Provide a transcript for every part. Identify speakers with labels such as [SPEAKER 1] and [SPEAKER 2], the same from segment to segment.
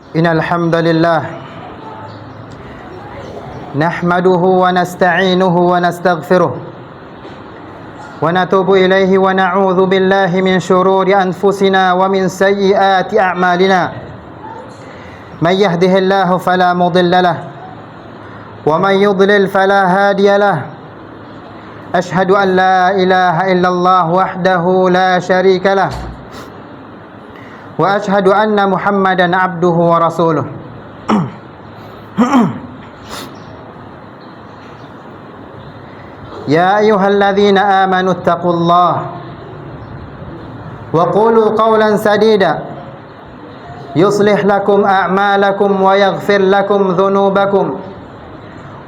[SPEAKER 1] Innal hamdalillah nahmaduhu wa nasta'inuhu wa nastaghfiruh wa natubu ilaihi wa na'udzu billahi min shururi anfusina wa min sayyiati a'malina. May yahdihillahu fala mudilla lahu wa may yudlil fala hadiya lahu. Ashhadu an la ilaha illallah wahdahu la syarika lahu wa ashhadu anna Muhammadan abduhu wa rasuluh. Ya ayyuhalladzina amanu ittaqullaha wa qulu qawlan sadida yuslih lakum a'malakum wa yaghfir lakum dhunubakum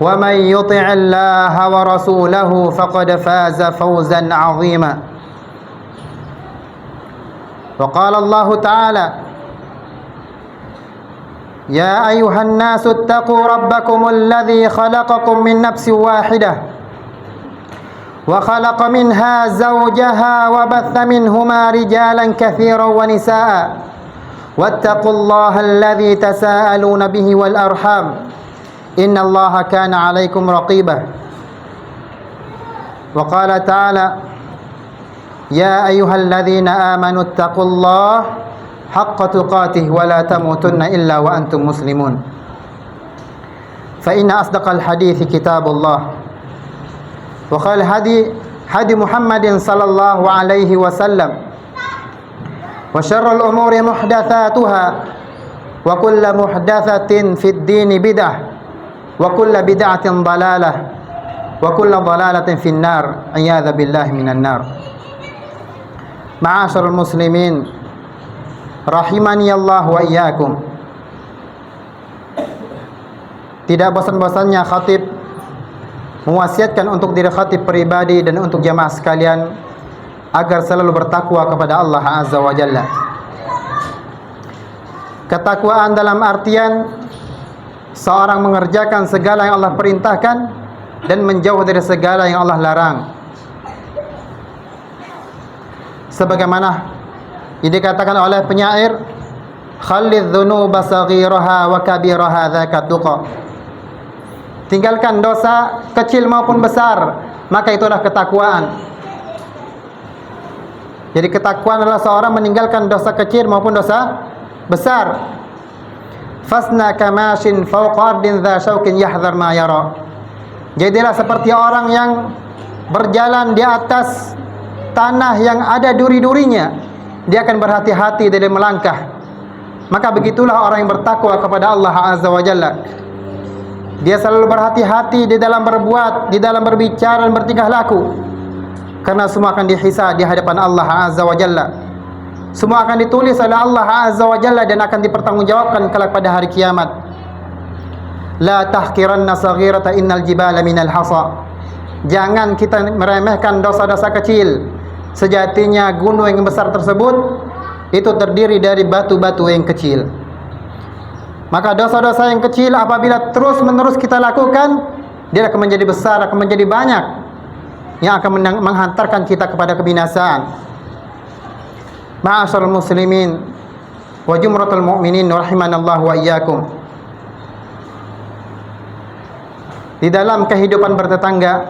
[SPEAKER 1] wa man yuti'illaha wa rasulahu faqad faza fawzan 'azima. وقال الله تعالى يا أيها الناس اتقوا ربكم الذي خلقكم من نفس واحدة وخلق منها زوجها وبث منهما رجالا كثيرا ونساء واتقوا الله الذي تساءلون به والأرحام إن الله كان عليكم رقيبا. وقال تعالى يا أيها الذين آمنوا اتقوا الله حق تقاته ولا تموتن إلا وأنتم مسلمون فإن أصدق الحديث كتاب الله وخير هدي محمد صلى الله عليه وسلم وشر الأمور محدثاتها وكل محدثة في الدين بدعة وكل بدعة ضلالة وكل ضلالة في النار عياذ بالله من النار. Ma'asyiral muslimin rahimani Allah wa iyyakum. Tidak bosan-bosannya khatib mewasiatkan untuk diri khatib pribadi dan untuk jamaah sekalian agar selalu bertakwa kepada Allah Azza wa Jalla. Ketakwaan dalam artian seorang mengerjakan segala yang Allah perintahkan dan menjauh dari segala yang Allah larang. Sebagaimana yang dikatakan oleh penyair, khallidz dzunuba saghiraha wa kabiraha dzaka tuqa. Tinggalkan dosa kecil maupun besar, maka itulah ketakwaan. Jadi ketakwaan adalah seorang meninggalkan dosa kecil maupun dosa besar. Fasna kamashin fawqa ardin dza syaukin yahdhar ma yara. Jadilah seperti orang yang berjalan di atas tanah yang ada duri-durinya, dia akan berhati-hati dalam melangkah. Maka begitulah orang yang bertakwa kepada Allah Azza wa Jalla. Dia selalu berhati-hati di dalam berbuat, di dalam berbicara dan bertingkah laku, karena semua akan dihisab di hadapan Allah Azza wa Jalla. Semua akan ditulis oleh Allah Azza wa Jalla dan akan dipertanggungjawabkan kelak pada hari kiamat. La tahqiranna saghirata innal jibala minal hasa. Jangan kita meremehkan dosa-dosa kecil. Sejatinya gunung yang besar tersebut itu terdiri dari batu-batu yang kecil. Maka dosa-dosa yang kecil apabila terus-menerus kita lakukan, dia akan menjadi besar, akan menjadi banyak, yang akan menghantarkan kita kepada kebinasaan. Ma'asyiral muslimin wa jumratul mu'minin rahimanallahu wa iyyakum. Di dalam kehidupan bertetangga,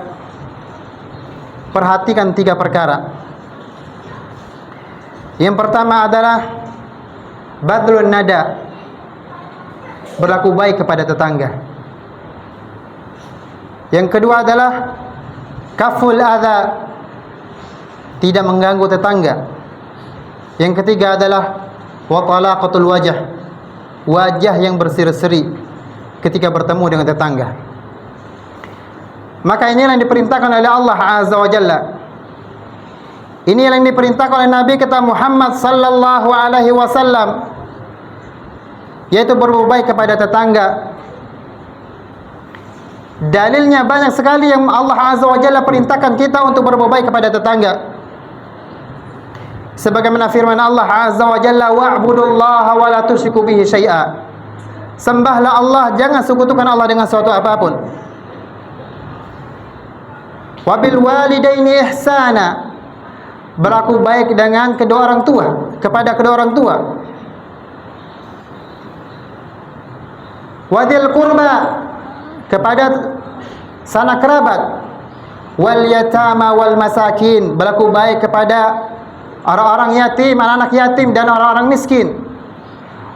[SPEAKER 1] perhatikan 3 perkara. Yang pertama adalah badlun nada, berlaku baik kepada tetangga. Yang kedua adalah kaful adza, tidak mengganggu tetangga. Yang ketiga adalah wa talaqatul wajh, wajah yang berseri-seri ketika bertemu dengan tetangga. Maka inilah yang diperintahkan oleh Allah Azza wa Jalla. Ini yang diperintahkan oleh Nabi kita Muhammad sallallahu alaihi wasallam, yaitu berbuat baik kepada tetangga. Dalilnya banyak sekali yang Allah Azza wa Jalla perintahkan kita untuk berbuat baik kepada tetangga. Sebagaimana firman Allah Azza wa Jalla, wa'budullaha wa la tusyriku bihi syai'a. Sembahlah Allah, jangan sekutukan Allah dengan sesuatu apapun. Wabil walidaini ihsana, berlaku baik dengan kedua orang tua, kepada kedua orang tua. wadil qurba, kepada sanak kerabat, wal yatama wal masakin, berlaku baik kepada orang-orang yatim, anak-anak yatim dan orang-orang miskin.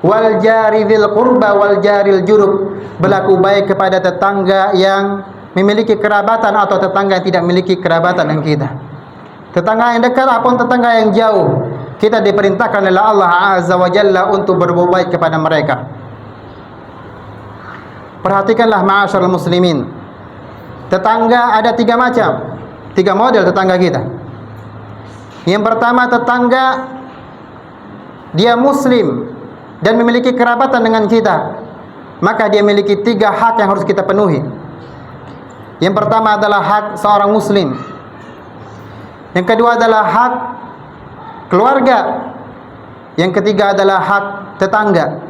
[SPEAKER 1] Wal jari dzil qurba wal jaril junub, berlaku baik kepada tetangga yang memiliki kerabatan atau tetangga yang tidak memiliki kerabatan dengan kita. Tetangga yang dekat ataupun tetangga yang jauh, kita diperintahkan oleh Allah Azza wa Jalla untuk berbuat baik kepada mereka. Perhatikanlah ma'asyiral muslimin. Tetangga ada 3 macam, 3 model tetangga kita. Yang pertama, tetangga dia muslim dan memiliki kerabatan dengan kita, maka dia memiliki 3 hak yang harus kita penuhi. Yang pertama adalah hak seorang muslim. Yang kedua adalah hak keluarga. Yang ketiga adalah hak tetangga.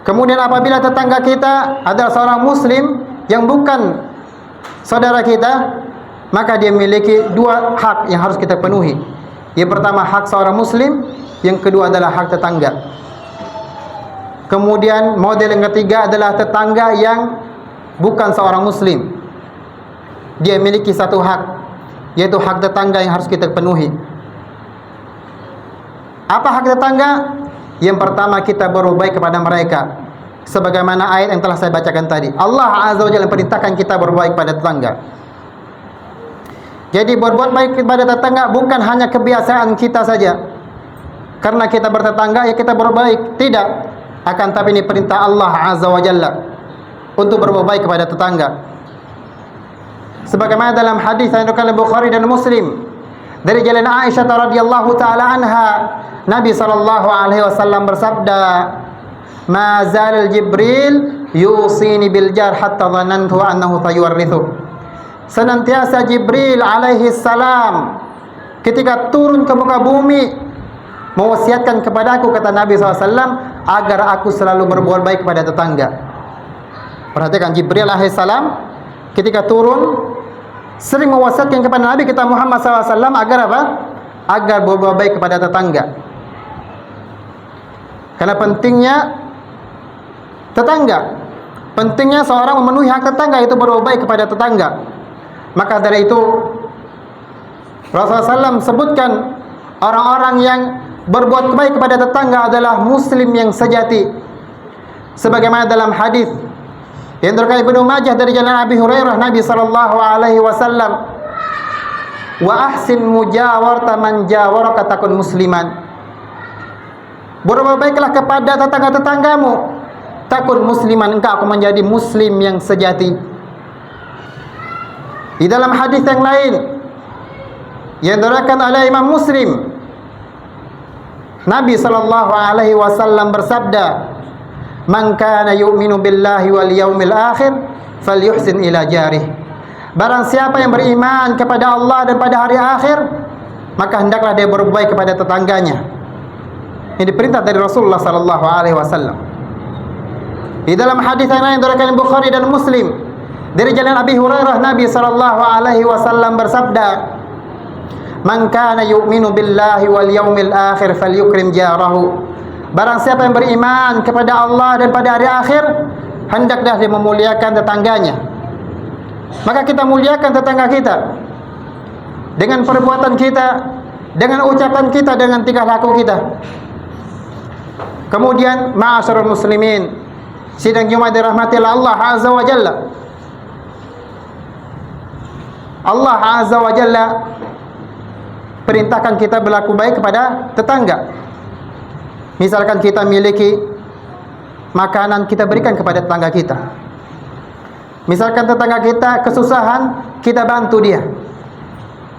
[SPEAKER 1] Kemudian apabila tetangga kita adalah seorang muslim yang bukan saudara kita, maka dia memiliki 2 hak yang harus kita penuhi. Yang pertama hak seorang muslim, yang kedua adalah hak tetangga. Kemudian model yang ketiga adalah tetangga yang bukan seorang muslim. Dia memiliki 1 hak, yaitu hak tetangga yang harus kita penuhi. Apa hak tetangga? Yang pertama, kita berbuat baik kepada mereka, sebagaimana ayat yang telah saya bacakan tadi. Allah Azza wa Jalla perintahkan kita berbuat baik kepada tetangga. Jadi berbuat baik kepada tetangga bukan hanya kebiasaan kita saja, karena kita bertetangga ya kita berbuat baik. Tidak, akan tapi ini perintah Allah Azza wa Jalla untuk berbuat baik kepada tetangga. Sebagaimana dalam hadis yang diriwayatkan Bukhari dan Muslim dari jalan Aisyah radhiyallahu taala anha, Nabi sallallahu alaihi wasallam bersabda, "Ma zal Jibril yusini bil jar hatta dhanantu annahu sayuwarithu." Senantiasa Jibril alaihi salam ketika turun ke muka bumi mewasiatkan kepadaku, kata Nabi SAW, agar aku selalu berbuat baik kepada tetangga. Perhatikan, Jibril alaihi salam ketika turun sering mewasiatkan kepada Nabi kita Muhammad SAW agar apa? Agar berbuat baik kepada tetangga. Karena pentingnya tetangga, pentingnya seorang memenuhi hak tetangga, itu berbuat baik kepada tetangga. Maka dari itu Rasulullah SAW sebutkan orang-orang yang berbuat baik kepada tetangga adalah muslim yang sejati. Sebagaimana dalam hadis yang diriwayatkan Ibnu Majah dari jalan Abi Hurairah, Nabi sallallahu alaihi wasallam, "Wa ahsin mujawarata man jawaraka takun musliman." Berbuat baiklah kepada tetangga-tetanggamu, takun musliman, engkau akan menjadi muslim yang sejati. Di dalam hadis yang lain yang diriwayatkan oleh Imam Muslim, Nabi sallallahu alaihi wasallam bersabda, "Man kana yu'minu billahi wal yaumil akhir falyuhsin ila jarih." Barang siapa yang beriman kepada Allah dan pada hari akhir, maka hendaklah dia berbuat baik kepada tetangganya. Ini perintah dari Rasulullah sallallahu alaihi wasallam. Di dalam hadis yang lain diriwayatkan Bukhari dan Muslim dari jalan Abi Hurairah, Nabi sallallahu alaihi wasallam bersabda, "Man kana yu'minu billahi wal yaumil akhir falyukrim jarahu." Barang siapa yang beriman kepada Allah dan pada hari akhir, hendaklah dia memuliakan tetangganya. Maka kita muliakan tetangga kita dengan perbuatan kita, dengan ucapan kita, dengan tingkah laku kita. Kemudian ma'asyiral muslimin, sidang Jumat dirahmati Allah Azza wa Jalla. Allah Azza wa Jalla perintahkan kita berlaku baik kepada tetangga. Misalkan kita miliki makanan, kita berikan kepada tetangga kita. Misalkan tetangga kita kesusahan, kita bantu dia.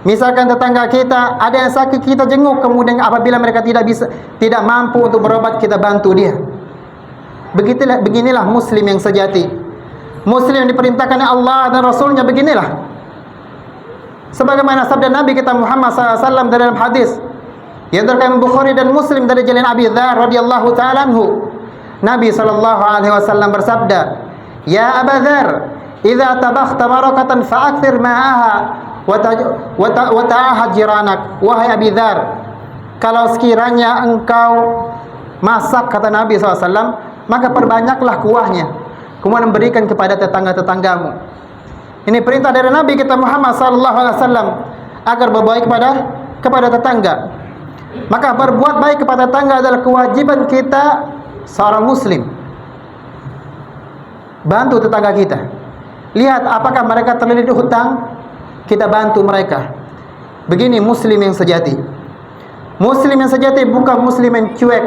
[SPEAKER 1] Misalkan tetangga kita ada yang sakit, kita jenguk, kemudian apabila mereka tidak mampu untuk berobat, kita bantu dia. Beginilah muslim yang sejati. Muslim yang diperintahkan oleh Allah dan Rasulnya, beginilah. Sebagaimana sabda Nabi kita Muhammad SAW dalam hadis yang diriwayatkan Bukhari dan Muslim dari jalan Abi Dzar radhiyallahu ta'ala anhu, Nabi sallallahu alaihi wasallam bersabda, "Ya Aba Dzar, idza tabakhta barakatan fa'akthir ma'aha wa ta'ahad jiranak." Wahai Abi Dzar, kalau sekiranya engkau masak, kata Nabi SAW, maka perbanyaklah kuahnya, kemudian berikan kepada tetangga-tetanggamu. Ini perintah dari Nabi kita Muhammad sallallahu alaihi wasallam agar berbaik kepada tetangga. Maka berbuat baik kepada tetangga adalah kewajiban kita seorang muslim. Bantu tetangga kita. Lihat apakah mereka terlilit hutang, kita bantu mereka. Begini muslim yang sejati. Muslim yang sejati bukan muslim yang cuek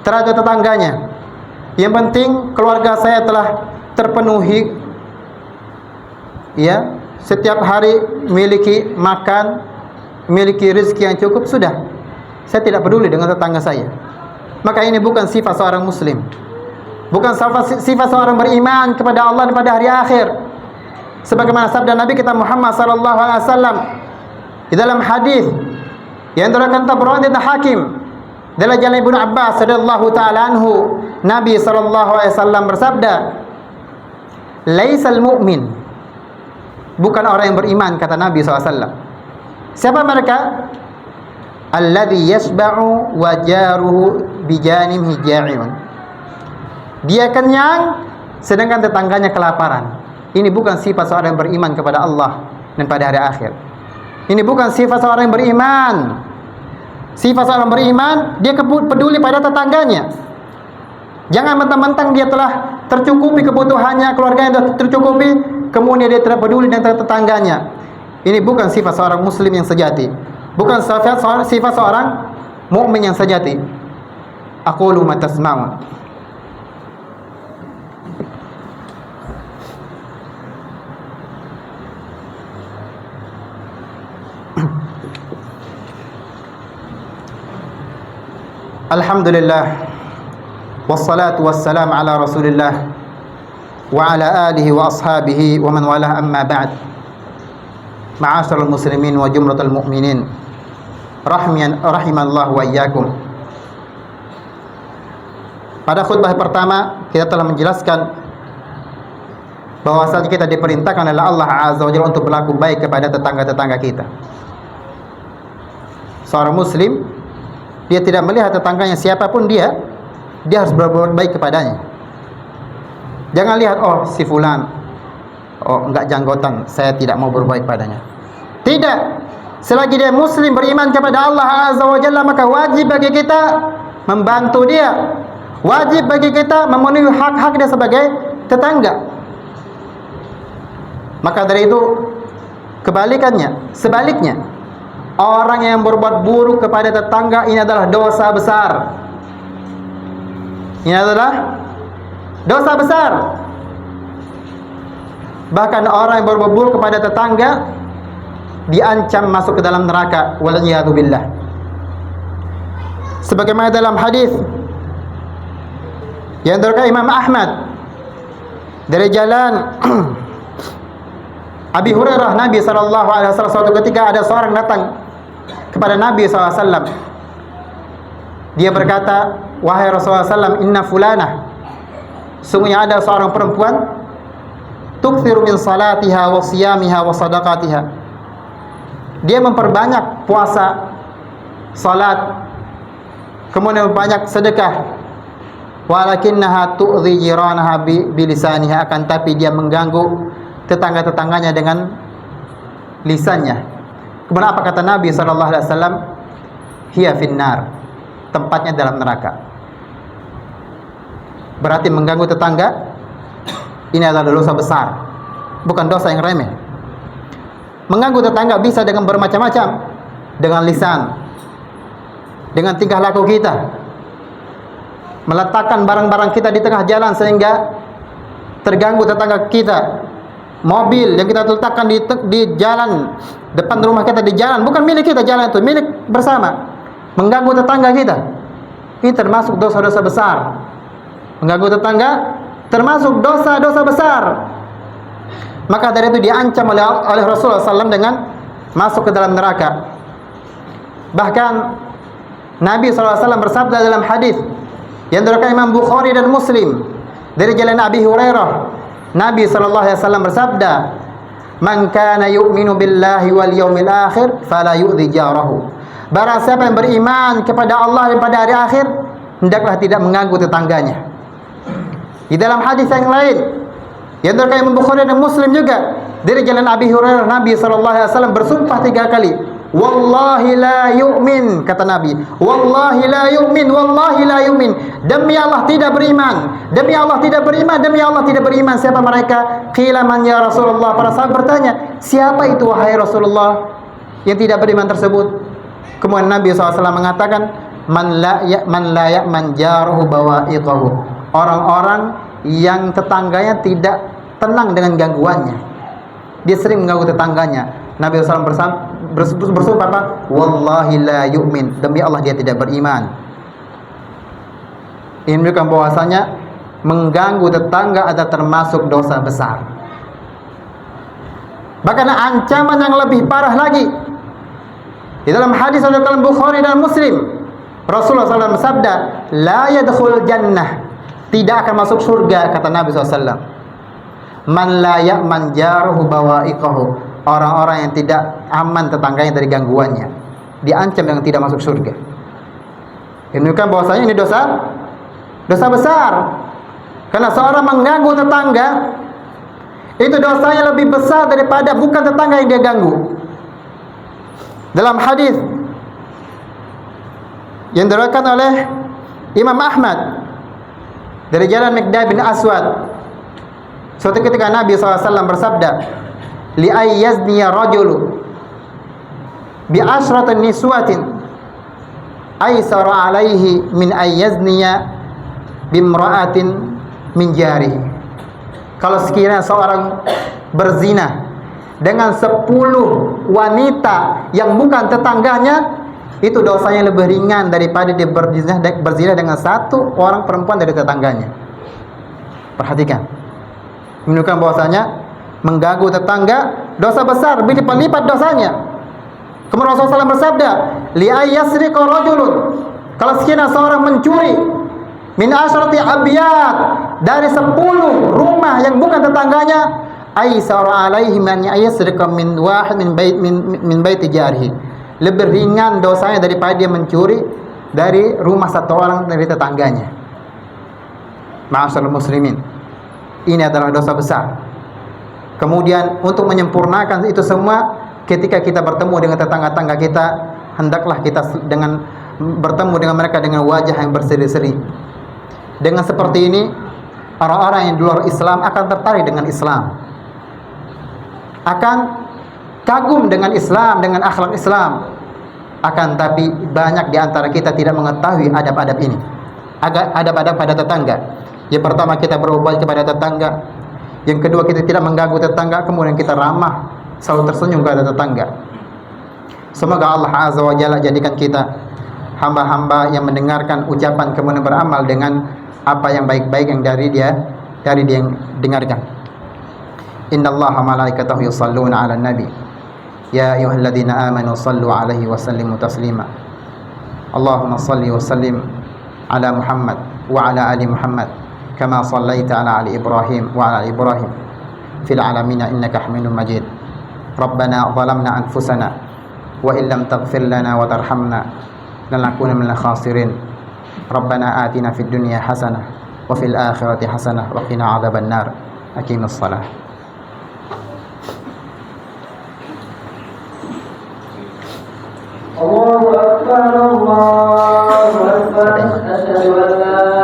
[SPEAKER 1] terhadap tetangganya. Yang penting keluarga saya telah terpenuhi, ya, setiap hari memiliki makan, memiliki rezeki yang cukup, sudah. Saya tidak peduli dengan tetangga saya. Maka ini bukan sifat seorang muslim. Bukan sifat seorang beriman kepada Allah dan pada hari akhir. Sebagaimana sabda Nabi kita Muhammad sallallahu alaihi wasallam di dalam hadis yang diriwayatkan Tabrani dan Hakim dalam jalan Ibnu Abbas radhiyallahu taala anhu, Nabi sallallahu alaihi wasallam bersabda, "Laisal mu'min," bukan orang yang beriman, kata Nabi SAW. Siapa mereka? Alladhi yashba'u wa jaruhu bijanimhi ja'iun. Dia kenyang sedangkan tetangganya kelaparan. Ini bukan sifat seorang yang beriman kepada Allah dan pada hari akhir. Ini bukan sifat seorang yang beriman. Sifat seorang beriman, dia peduli pada tetangganya. Jangan mentang-mentang dia telah tercukupi kebutuhannya, keluarganya sudah tercukupi, kemudian dia tidak peduli dengan tetangganya. Ini bukan sifat seorang muslim yang sejati. Bukan sifat seorang mukmin yang sejati. Aqulu ma tasma'un. Alhamdulillah, wassalatu wassalam ala Rasulillah wa ala alihi wa ashabihi wa man walah, amma ba'd. Ma'asyiral muslimin wa jumlatul mu'minin, rahimallahu wa iyyakum. Pada khutbah pertama kita telah menjelaskan bahwasanya kita diperintahkan oleh Allah Azza wa Jalla untuk berlaku baik kepada tetangga-tetangga kita. Seorang muslim, dia tidak melihat tetangganya siapapun dia harus berbuat baik kepadanya. Jangan lihat, oh si fulan, oh enggak janggotan, saya tidak mau berbuat padanya. Tidak. Selagi dia muslim beriman kepada Allah Azza wa Jalla, maka wajib bagi kita membantu dia. Wajib bagi kita memenuhi hak-hak dia sebagai tetangga. Maka dari itu sebaliknya, orang yang berbuat buruk kepada tetangga ini adalah dosa besar. Ini adalah dosa besar. Bahkan orang yang berbuat buruk kepada tetangga diancam masuk ke dalam neraka, wal'iyadu billah. Sebagaimana dalam hadis yang diriwayatkan Imam Ahmad dari jalan Abi Hurairah, Nabi sallallahu alaihi wasallam, suatu ketika ada seorang datang kepada Nabi SAW. Dia berkata, wahai Rasulullah SAW, inna fulanah, sungguhnya ada seorang perempuan, tukthiru min salatiha wa siyamiha wa sadaqatiha. Dia memperbanyak puasa, salat, kemudian memperbanyak sedekah. Walakinnaha tu'dhi jiranaha bilisaniha, akan tapi dia mengganggu tetangga-tetangganya dengan lisannya. Kemudian apa kata Nabi sallallahu alaihi wasallam? Hiya finnar, tempatnya dalam neraka. Berarti mengganggu tetangga ini adalah dosa besar, bukan dosa yang remeh. Mengganggu tetangga bisa dengan bermacam-macam, dengan lisan, dengan tingkah laku kita, meletakkan barang-barang kita di tengah jalan sehingga terganggu tetangga kita. Mobil yang kita letakkan di jalan depan rumah kita, di jalan, bukan milik kita, jalan itu milik bersama, mengganggu tetangga kita. Ini termasuk dosa-dosa besar. Mengganggu tetangga termasuk dosa-dosa besar. Maka dari itu diancam oleh Rasulullah SAW dengan masuk ke dalam neraka. Bahkan Nabi SAW bersabda dalam hadis yang diriwayatkan Imam Bukhari dan Muslim dari jalan Abi Hurairah, Nabi SAW bersabda, man kana yu'minu billahi wal yawmil akhir fala yu'dhi jarahu. Barang siapa yang beriman kepada Allah dan pada hari akhir, hendaklah tidak mengganggu tetangganya. Di dalam hadis yang lain yang terkait Imam Bukhari dan Muslim juga dari jalan Abi Hurairah, Nabi SAW bersumpah 3 kali. Wallahi la yu'min, kata Nabi. Wallahi la yu'min, wallahi la yu'min. Demi Allah tidak beriman. Demi Allah tidak beriman, demi Allah tidak beriman. Siapa mereka? Qila man ya Rasulullah. Para sahabat bertanya, siapa itu wahai Rasulullah yang tidak beriman tersebut? Kemudian Nabi SAW mengatakan, man la ya'man jaruhu bawa'iqahu. Orang-orang yang tetangganya tidak tenang dengan gangguannya. Dia sering mengganggu tetangganya. Nabi SAW bersumpah apa? Wallahi la yu'min. Demi Allah dia tidak beriman. Ini menunjukkan bahwasanya mengganggu tetangga adalah termasuk dosa besar. Bahkan ancaman yang lebih parah lagi. Di dalam hadis riwayat Bukhari dan Muslim, Rasulullah SAW bersabda, la yadkhul jannah. Tidak akan masuk surga, kata Nabi SAW. Man la ya'man jaruhu bawa'iqahu. Orang-orang yang tidak aman tetangganya dari gangguannya, diancam dengan tidak masuk surga. Ini menunjukkan bahwasanya ini dosa besar. Karena seorang mengganggu tetangga, itu dosanya lebih besar daripada bukan tetangga yang dia ganggu. Dalam hadis yang diriwayatkan oleh Imam Ahmad dari jalan Miqdad bin Aswad, suatu ketika Nabi SAW bersabda, li ayyazniya rajulu bi asratin niswatin aysara alaihi min ayyazniya bimra'atin min jarihi. Kalau sekiranya seorang berzina dengan 10 wanita yang bukan tetangganya, itu dosanya lebih ringan daripada dia berzina dengan 1 orang perempuan dari tetangganya. Perhatikan, menunjukkan bahwasanya mengganggu tetangga dosa besar, berlipat-lipat dosanya. Kemudian Rasulullah SAW bersabda, li ayyasriqa rajulun. Kalau sekiranya seorang mencuri min asyrati abyad, dari 10 rumah yang bukan tetangganya, aysara alaihi man yasriqa min wahid min bait jarihi. Lebih ringan dosanya daripada dia mencuri dari rumah 1 orang dari tetangganya. Ma'asyiral muslimin, ini adalah dosa besar. Kemudian untuk menyempurnakan itu semua, ketika kita bertemu dengan tetangga-tetangga kita, hendaklah kita bertemu dengan mereka dengan wajah yang berseri-seri. Dengan seperti ini, orang-orang yang di luar Islam akan tertarik dengan Islam, akan kagum dengan Islam, dengan akhlak Islam. Akan tapi banyak di antara kita tidak mengetahui adab-adab ini, adab-adab pada tetangga. Yang pertama, kita berbuat kepada tetangga. Yang kedua, kita tidak mengganggu tetangga. Kemudian kita ramah, selalu tersenyum kepada tetangga. Semoga Allah Azza wa Jalla jadikan kita hamba-hamba yang mendengarkan ucapan kemudian beramal dengan apa yang baik-baik yang dari dia yang dengarkan. Innallaha malaikatahu yusalluna 'alan nabi. Ya ayyuhalladzina amanu sallu 'alaihi wa sallimu taslima. Allahumma salli wa sallim ala Muhammad wa ala ali Muhammad kama sallaita ala ali Ibrahim wa ala ali Ibrahim fil alamin innaka Hamidum Majid. Rabbana zalamna anfusana wa illam taghfir lana wa tarhamna lanakuna minal khasirin. Rabbana atina fid dunya hasanah wa fil akhirati hasanah wa qina adzaban nar. Aqimus shalah.
[SPEAKER 2] Allahu akbar, Allahu akbar. Asyhadu an la